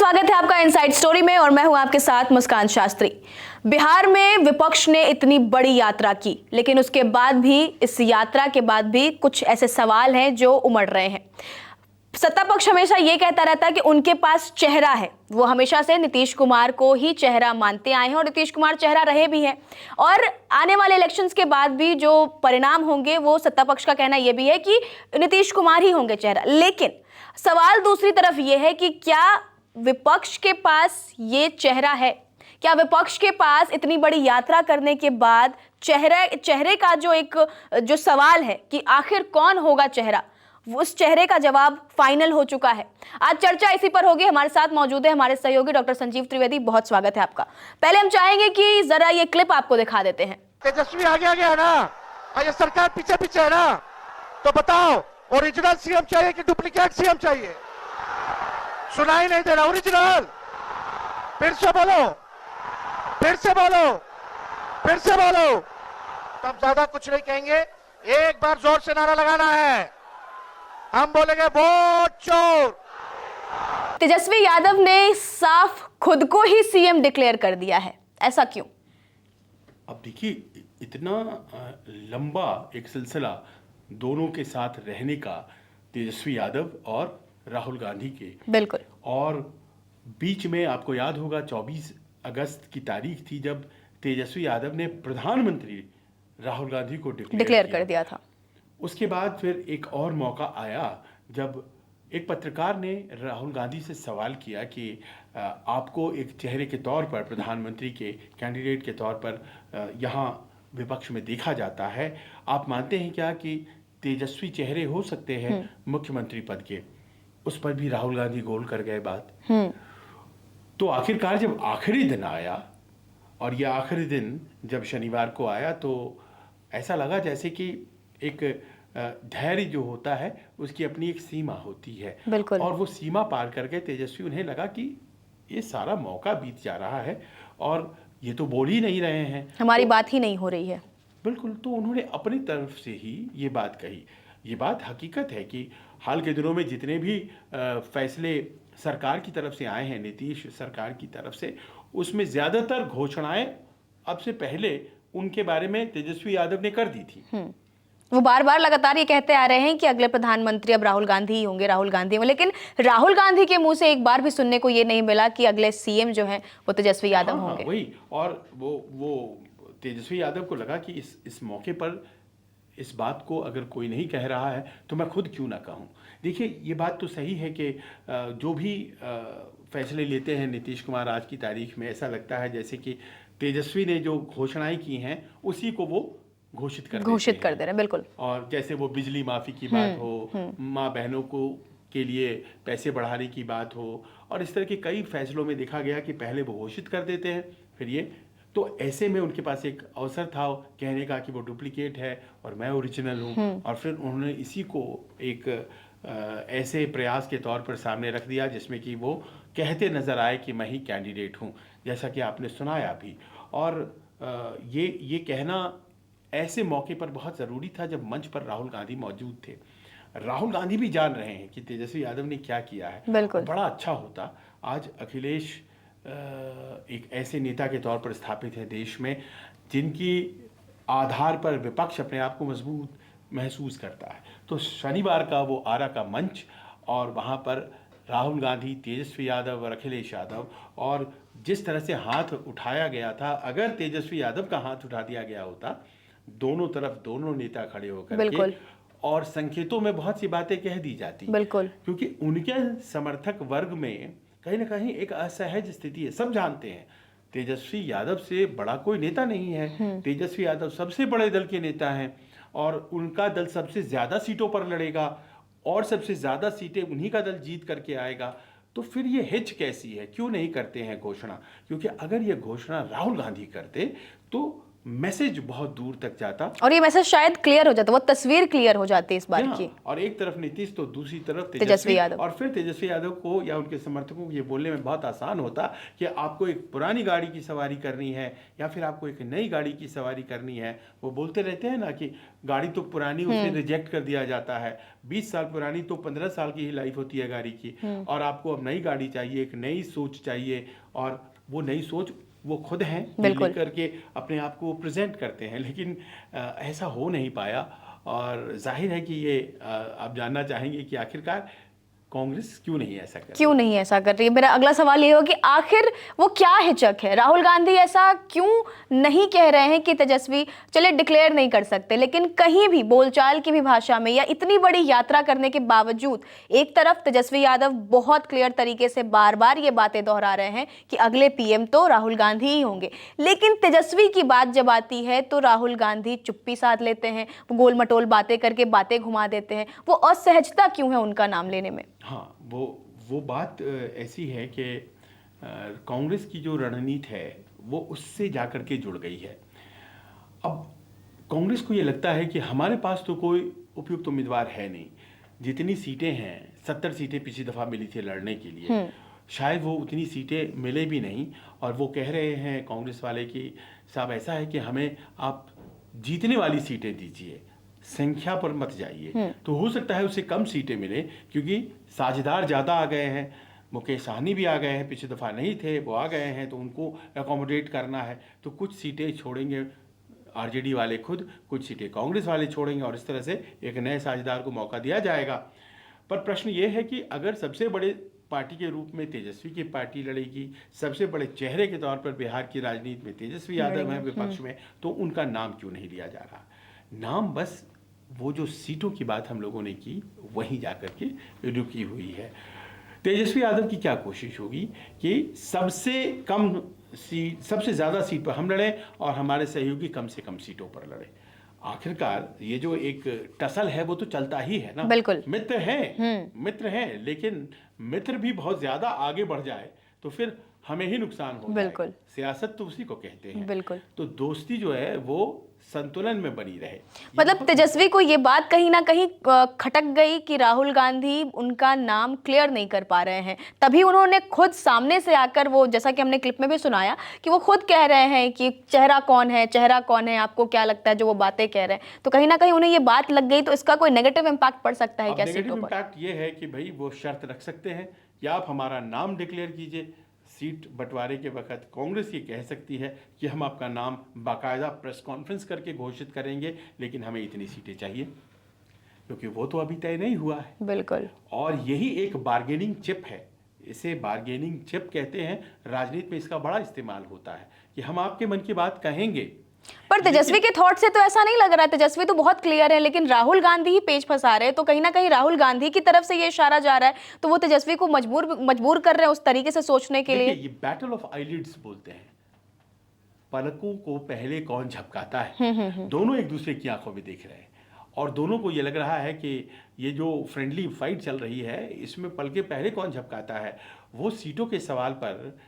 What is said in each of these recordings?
स्वागत है आपका इनसाइड स्टोरी में और मैं हूं आपके साथ मुस्कान शास्त्री। बिहार में विपक्ष ने इतनी बड़ी यात्रा की, लेकिन उसके बाद भी, इस यात्रा के बाद भी कुछ ऐसे सवाल हैं जो उमड़ रहे हैं। सत्ता पक्ष हमेशा ये कहता रहता है कि उनके पास चेहरा है, वो हमेशा से नीतीश कुमार को ही चेहरा मानते आए हैं और नीतीश कुमार चेहरा रहे भी हैं। और आने वाले इलेक्शंस के बाद भी जो परिणाम होंगे वो सत्ता पक्ष का कहना यह भी है कि नीतीश कुमार ही होंगे चेहरा। लेकिन सवाल दूसरी तरफ ये है कि क्या विपक्ष के पास ये चेहरा है? क्या विपक्ष के पास इतनी बड़ी यात्रा करने के बाद चेहरे का जो सवाल है कि आखिर कौन होगा चेहरा, उस चेहरे का जवाब फाइनल हो चुका है? आज चर्चा इसी पर होगी। हमारे साथ मौजूद है हमारे सहयोगी डॉक्टर संजीव त्रिवेदी। बहुत स्वागत है आपका। पहले हम चाहेंगे कि जरा ये क्लिप आपको दिखा देते हैं। तेजस्वी आगे आगे है ना, और ये सरकार पीछे पीछे है ना, तो बताओ ओरिजिनल सीएम चाहिए कि डुप्लीकेट सीएम चाहिए? सुनाई नहीं दे रहा। ओरिजिनल, फिर से बोलो, फिर से बोलो, फिर से बोलो। तब ज्यादा कुछ नहीं कहेंगे, एक बार जोर से नारा लगाना है। हम बोलेंगे वोट चोर। तेजस्वी यादव ने साफ खुद को ही सीएम डिक्लेयर कर दिया है, ऐसा क्यों? अब देखिए, इतना लंबा एक सिलसिला दोनों के साथ रहने का, तेजस्वी यादव और राहुल गांधी के, बिल्कुल। और बीच में आपको याद होगा 24 अगस्त की तारीख थी जब तेजस्वी यादव ने प्रधानमंत्री राहुल गांधी को डिक्लेयर कर दिया था। उसके बाद फिर एक और मौका आया जब एक पत्रकार ने राहुल गांधी से सवाल किया कि आपको एक चेहरे के तौर पर, प्रधानमंत्री के कैंडिडेट के तौर पर यहाँ विपक्ष में देखा जाता है, आप मानते हैं क्या कि तेजस्वी चेहरे हो सकते हैं मुख्यमंत्री पद के? उस पर भी राहुल गांधी गोल कर गए बात। तो आखिरकार जब आखिरी दिन आया, और यह आखिरी दिन जब शनिवार को आया, तो ऐसा लगा जैसे कि एक धैर्य जो होता है उसकी अपनी एक सीमा होती है, बिल्कुल। और वो सीमा पार कर गए तेजस्वी। उन्हें लगा कि ये सारा मौका बीत जा रहा है और ये तो बोल ही नहीं रहे हैं, हमारी बात ही नहीं हो रही है। बिल्कुल। तो उन्होंने अपनी तरफ से ही ये बात कही। ये बात हकीकत है कि हाल के दिनों में जितने भी फैसले सरकार की तरफ से आए हैं, नीतीश सरकार की तरफ से, उसमें ज़्यादातर घोषणाएं अब से पहले उनके बारे में तेजस्वी यादव ने कर दी थी। वो बार बार लगातार ये कहते आ रहे हैं कि अगले प्रधानमंत्री अब राहुल गांधी ही होंगे, राहुल गांधी होंगे। लेकिन राहुल गांधी के मुंह से एक बार भी सुनने को ये नहीं मिला कि अगले सीएम जो हैं वो तेजस्वी यादव होंगे। वही, और वो तेजस्वी यादव को लगा कि इस मौके पर इस बात को अगर कोई नहीं कह रहा है तो मैं खुद क्यों ना कहूँ। देखिए, ये बात तो सही है कि जो भी फैसले लेते हैं नीतीश कुमार आज की तारीख में, ऐसा लगता है जैसे कि तेजस्वी ने जो घोषणाएं की हैं उसी को वो घोषित कर दे रहे हैं। बिल्कुल। और जैसे वो बिजली माफ़ी की बात हो, माँ बहनों को के लिए पैसे बढ़ाने की बात हो, और इस तरह के कई फैसलों में देखा गया कि पहले वो घोषित कर देते हैं, फिर ये, तो ऐसे में उनके पास एक अवसर था कहने का कि वो डुप्लीकेट है और मैं ओरिजिनल हूँ। और फिर उन्होंने इसी को एक ऐसे प्रयास के तौर पर सामने रख दिया जिसमें कि वो कहते नज़र आए कि मैं ही कैंडिडेट हूँ, जैसा कि आपने सुनाया भी। और ये कहना ऐसे मौके पर बहुत ज़रूरी था जब मंच पर राहुल गांधी मौजूद थे। राहुल गांधी भी जान रहे हैं कि तेजस्वी यादव ने क्या किया है। बड़ा अच्छा होता आज अखिलेश एक ऐसे नेता के तौर पर स्थापित है देश में जिनकी आधार पर विपक्ष अपने आप को मजबूत महसूस करता है। तो शनिवार का वो आरा का मंच, और वहाँ पर राहुल गांधी, तेजस्वी यादव और अखिलेश यादव, और जिस तरह से हाथ उठाया गया था, अगर तेजस्वी यादव का हाथ उठा दिया गया होता, दोनों तरफ दोनों नेता खड़े होकर के, और संकेतों में बहुत सी बातें कह दी जाती, क्योंकि उनके समर्थक वर्ग में कहीं ना कहीं एक असहज स्थिति है। सब जानते हैं तेजस्वी यादव से बड़ा कोई नेता नहीं है। तेजस्वी यादव सबसे बड़े दल के नेता हैं और उनका दल सबसे ज़्यादा सीटों पर लड़ेगा और सबसे ज़्यादा सीटें उन्हीं का दल जीत करके आएगा। तो फिर ये हिच कैसी है, क्यों नहीं करते हैं घोषणा? क्योंकि अगर ये घोषणा राहुल गांधी करते तो मैसेज बहुत दूर तक जाता और ये मैसेज शायद क्लियर हो जाता, वो तस्वीर क्लियर हो जाती इस बार हाँ, की। और एक तरफ नीतीश तो दूसरी तरफ तेजस्वी यादव। और फिर तेजस्वी यादव को या उनके समर्थकों को ये बोलने में बहुत आसान होता कि आपको एक पुरानी गाड़ी की सवारी करनी है या फिर आपको एक नई गाड़ी की सवारी करनी है। वो बोलते रहते हैं ना कि गाड़ी तो पुरानी, उसे रिजेक्ट कर दिया जाता है, 20 साल पुरानी तो 15 साल की ही लाइफ होती है गाड़ी की, और आपको अब नई गाड़ी चाहिए, एक नई सोच चाहिए, और वो नई सोच वो खुद हैं लेकर के अपने आप को प्रेजेंट करते हैं, लेकिन ऐसा हो नहीं पाया। और जाहिर है कि ये आप जानना चाहेंगे कि आखिरकार कांग्रेस क्यों नहीं ऐसा कर रही है। मेरा अगला सवाल ये हो कि आखिर वो क्या हिचक है, राहुल गांधी ऐसा क्यों नहीं कह रहे हैं कि तेजस्वी चले डिक्लेयर नहीं कर सकते, लेकिन कहीं भी बोलचाल की भी भाषा में या इतनी बड़ी यात्रा करने के बावजूद एक तरफ तेजस्वी यादव बहुत क्लियर तरीके से बार बार ये बातें दोहरा रहे हैं कि अगले पीएम तो राहुल गांधी ही होंगे, लेकिन तेजस्वी की बात जब आती है तो राहुल गांधी चुप्पी साध लेते हैं, वो गोल मटोल बातें करके बातें घुमा देते हैं। वो असहजता क्यों है उनका नाम लेने में? हाँ, वो बात ऐसी है कि कांग्रेस की जो रणनीति है वो उससे जाकर के जुड़ गई है। अब कांग्रेस को ये लगता है कि हमारे पास तो कोई उपयुक्त उम्मीदवार है नहीं, जितनी सीटें हैं 70 सीटें पिछली दफ़ा मिली थी लड़ने के लिए, शायद वो उतनी सीटें मिले भी नहीं, और वो कह रहे हैं कांग्रेस वाले कि साहब ऐसा है कि हमें आप जीतने वाली सीटें दीजिए, संख्या पर मत जाइए। तो हो सकता है उससे कम सीटें मिले क्योंकि साझेदार ज़्यादा आ गए हैं, मुकेश सहनी भी आ गए हैं, पिछली दफ़ा नहीं थे वो आ गए हैं, तो उनको अकोमोडेट करना है, तो कुछ सीटें छोड़ेंगे आरजेडी वाले खुद, कुछ सीटें कांग्रेस वाले छोड़ेंगे, और इस तरह से एक नए साझेदार को मौका दिया जाएगा। पर प्रश्न ये है कि अगर सबसे बड़े पार्टी के रूप में तेजस्वी की पार्टी लड़ेगी, सबसे बड़े चेहरे के तौर पर बिहार की राजनीति में तेजस्वी यादव हैं विपक्ष में, तो उनका नाम क्यों नहीं लिया जा रहा? नाम बस वो जो सीटों की बात हम लोगों ने की वहीं जाकर के रुकी हुई है। तेजस्वी यादव की क्या कोशिश होगी कि सबसे ज़्यादा सीट पर हम लड़ें और हमारे सहयोगी कम से कम सीटों पर लड़ें। आखिरकार ये जो एक टसल है वो तो चलता ही है ना। बिल्कुल, मित्र हैं, लेकिन मित्र भी बहुत ज्यादा आगे बढ़ जाए तो फिर हमें ही नुकसान होगा। बिल्कुल, सियासत तो उसी को कहते हैं। बिल्कुल, तो दोस्ती जो है वो संतुलन में बनी रहे। मतलब तेजस्वी को ये बात कहीं ना कहीं खटक गई कि राहुल गांधी उनका नाम क्लियर नहीं कर पा रहे हैं, तभी उन्होंने खुद सामने से आकर, वो जैसा कि हमने क्लिप में भी सुनाया कि वो खुद कह रहे हैं कि चेहरा कौन है, आपको क्या लगता है जो वो बातें कह रहे हैं, तो कहीं ना कहीं उन्हें ये बात लग गई। तो इसका कोई नेगेटिव इम्पैक्ट पड़ सकता है क्या सीटों पर? नेगेटिव इम्पैक्ट ये है कि भाई वो शर्त रख सकते हैं कि आप हमारा नाम डिक्लेयर कीजिए, सीट बंटवारे के वक्त कांग्रेस ये कह सकती है कि हम आपका नाम बाकायदा प्रेस कॉन्फ्रेंस करके घोषित करेंगे, लेकिन हमें इतनी सीटें चाहिए, क्योंकि वो तो अभी तय नहीं हुआ है। बिल्कुल, और यही एक बार्गेनिंग चिप है, इसे बार्गेनिंग चिप कहते हैं। राजनीति में इसका बड़ा इस्तेमाल होता है कि हम आपके मन की बात कहेंगे। पर तेजस्वी के थॉट से तो ऐसा नहीं लग रहा है, तेजस्वी तो बहुत क्लियर है, लेकिन राहुल गांधी ही पेच फंसा रहे हैं। तो कहीं ना कहीं राहुल गांधी की तरफ से ये इशारा जा रहा है, तो वो तेजस्वी को मजबूर कर रहे हैं उस तरीके से सोचने के लिए। ये बैटल ऑफ आईलिड्स बोलते हैं, पलकों को पहले कौन झपकाता है। दोनों एक दूसरे की आंखों में देख रहे हैं और दोनों को ये लग रहा है कि ये जो फ्रेंडली फाइट चल रही है इसमें पलके पहले कौन झपकाता है। वो सीटों के सवाल पर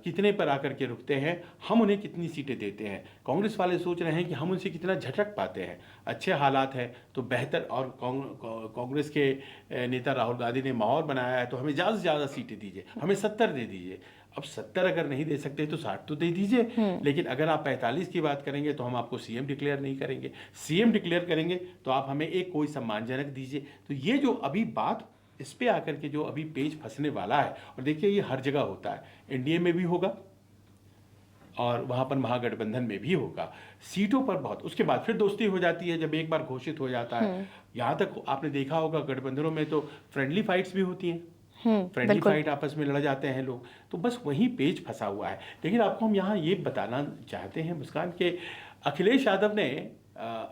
कितने पर आकर के रुकते हैं, हम उन्हें कितनी सीटें देते हैं। कांग्रेस वाले सोच रहे हैं कि हम उनसे कितना झटक पाते हैं। अच्छे हालात हैं तो बेहतर, और कांग्रेस के नेता राहुल गांधी ने माहौल बनाया है तो हमें ज़्यादा से ज़्यादा सीटें दीजिए, हमें 70 दे दीजिए। अब 70 अगर नहीं दे सकते तो 60 तो दे दीजिए, लेकिन अगर आप 45 की बात करेंगे तो हम आपको सीएम डिक्लेयर नहीं करेंगे। सीएम डिक्लेयर करेंगे तो आप हमें एक कोई सम्मानजनक दीजिए। तो ये जो अभी बात, इस पे आकर के जो अभी पेज फंसने वाला है, और देखिए ये हर जगह होता है, एनडीए में भी होगा और वहाँ पर महागठबंधन में भी होगा, सीटों पर बहुत। उसके बाद फिर दोस्ती हो जाती है जब एक बार घोषित हो जाता है। यहाँ तक आपने देखा होगा गठबंधनों में तो फ्रेंडली फाइट्स भी होती हैं, फ्रेंडली फाइट आपस में लड़ जाते हैं लोग। तो बस वही पेज फंसा हुआ है। लेकिन आपको हम यहाँ ये बताना चाहते हैं मुस्कान के अखिलेश यादव ने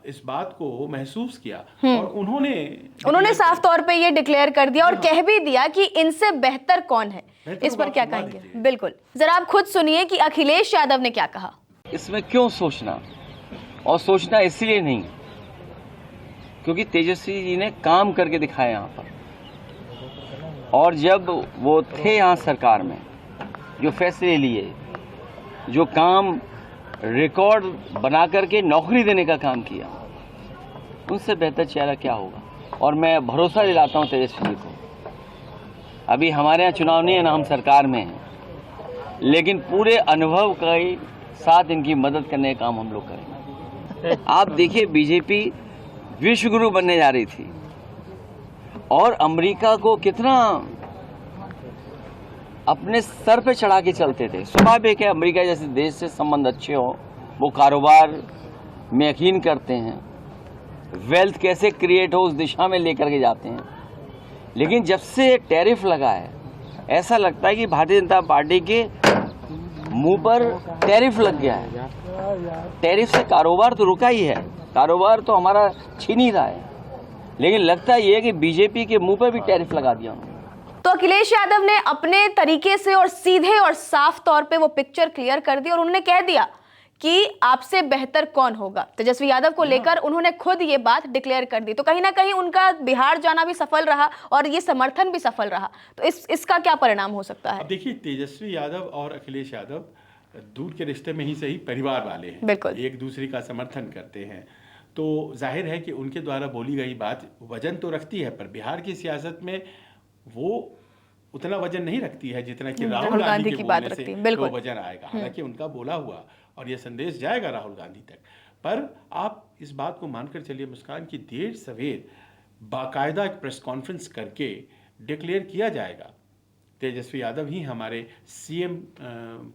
इस बात को महसूस किया और उन्होंने साफ तौर पे ये डिक्लेयर कर दिया और कह भी दिया कि इनसे बेहतर कौन है। इस पर क्या कहेंगे? बिल्कुल, जरा आप खुद सुनिए कि अखिलेश यादव ने क्या कहा। इसमें क्यों सोचना, और सोचना इसलिए नहीं क्योंकि तेजस्वी जी ने काम करके दिखाया यहाँ पर, और जब वो थे यहाँ सरकार में, जो फैसले लिए, जो काम रिकॉर्ड बना करके नौकरी देने का काम किया, उनसे बेहतर चेहरा क्या होगा। और मैं भरोसा दिलाता हूं तेजस्वी जी को, अभी हमारे यहाँ चुनाव नहीं है ना, हम सरकार में हैं, लेकिन पूरे अनुभव के साथ इनकी मदद करने का काम हम लोग करेंगे। आप देखिए, बीजेपी विश्व गुरु बनने जा रही थी और अमेरिका को कितना अपने सर पे चढ़ा के चलते थे। स्वाभाविक है, अमेरिका जैसे देश से संबंध अच्छे हो, वो कारोबार में यकीन करते हैं, वेल्थ कैसे क्रिएट हो उस दिशा में लेकर के जाते हैं। लेकिन जब से टैरिफ लगा है, ऐसा लगता है कि भारतीय जनता पार्टी के मुंह पर टैरिफ लग गया है। टैरिफ से कारोबार तो रुका ही है, कारोबार तो हमारा छीन ही रहा है, लेकिन लगता ये है कि बीजेपी के मुंह पर भी टैरिफ लगा दिया उन्होंने। तो अखिलेश यादव ने अपने तरीके से और सीधे और साफ तौर पे वो पिक्चर क्लियर कर दी और उन्होंने कह दिया कि आपसे बेहतर कौन होगा। तेजस्वी यादव को लेकर उन्होंने खुद ये बात डिक्लेयर कर दी। तो कहीं ना कहीं उनका बिहार जाना भी सफल रहा और ये समर्थन भी सफल रहा। तो इसका क्या परिणाम हो सकता है? अब देखिए, तेजस्वी यादव और अखिलेश यादव दूर के रिश्ते में ही सही परिवार वाले हैं, बिल्कुल एक दूसरे का समर्थन करते हैं। तो जाहिर है कि उनके द्वारा बोली गई बात वजन तो रखती है, पर बिहार की सियासत में वो उतना वजन नहीं रखती है जितना कि राहुल गांधी के बात रखती है। बिल्कुल वजन आएगा, हालांकि उनका बोला हुआ और यह संदेश जाएगा राहुल गांधी तक। पर आप इस बात को मानकर चलिए मुस्कान, की देर सवेर बाकायदा एक प्रेस कॉन्फ्रेंस करके डिक्लेयर किया जाएगा। तेजस्वी यादव ही हमारे सीएम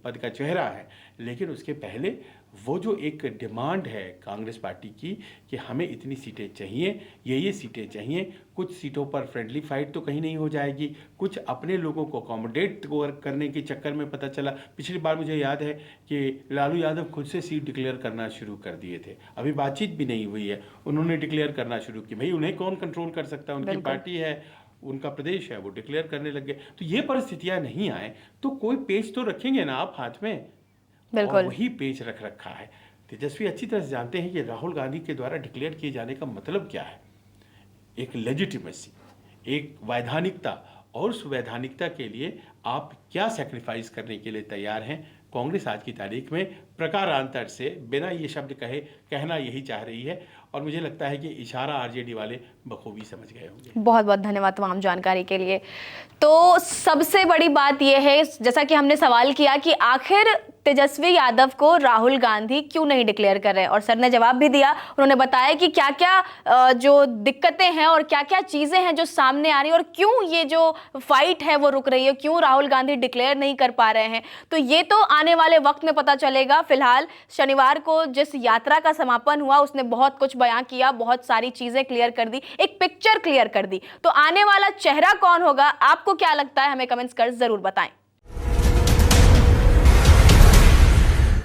पद का चेहरा है, लेकिन उसके पहले वो जो एक डिमांड है कांग्रेस पार्टी की कि हमें इतनी सीटें चाहिए, ये सीटें चाहिए, कुछ सीटों पर फ्रेंडली फाइट तो कहीं नहीं हो जाएगी, कुछ अपने लोगों को अकोमोडेट करने के चक्कर में पता चला। पिछली बार मुझे याद है कि लालू यादव खुद से सीट डिक्लेयर करना शुरू कर दिए थे, अभी बातचीत भी नहीं हुई है, उन्होंने डिक्लेयर करना शुरू की। भाई उन्हें कौन कंट्रोल कर सकता है, उनकी पार्टी है, उनका प्रदेश है, वो डिक्लेयर करने लग गए। तो ये परिस्थितियां नहीं आए तो कोई पेज तो रखेंगे ना आप हाथ में, और वही पेज रख रखा है। तेजस्वी अच्छी तरह से जानते हैं कि राहुल गांधी के द्वारा डिक्लेयर किए जाने का मतलब क्या है। एक लेजिटिमेसी, एक वैधानिकता, और उस वैधानिकता के लिए आप क्या सेक्रीफाइस करने के लिए तैयार हैं। कांग्रेस आज की तारीख में प्रकारांतर से बिना ये शब्द कहे कहना यही चाह रही है, और मुझे लगता है कि इशारा आरजेडी वाले बखूबी समझ गए होंगे। बहुत बहुत धन्यवाद तमाम जानकारी के लिए। तो सबसे बड़ी बात यह है, जैसा कि हमने सवाल किया कि आखिर तेजस्वी यादव को राहुल गांधी क्यों नहीं डिक्लेयर कर रहे, और सर ने जवाब भी दिया। उन्होंने बताया कि क्या क्या जो दिक्कतें हैं और क्या क्या चीजें हैं जो सामने आ रही है और क्यों ये जो फाइट है वो रुक रही है, क्यों राहुल गांधी डिक्लेयर नहीं कर पा रहे हैं। तो ये तो आने वाले वक्त में पता चलेगा। फिलहाल शनिवार को जिस यात्रा का समापन हुआ उसने बहुत कुछ बयां किया, बहुत सारी चीजें क्लियर कर दी, एक पिक्चर क्लियर कर दी। तो आने वाला चेहरा कौन होगा, आपको क्या लगता है, हमें कमेंट्स कर जरूर बताएं।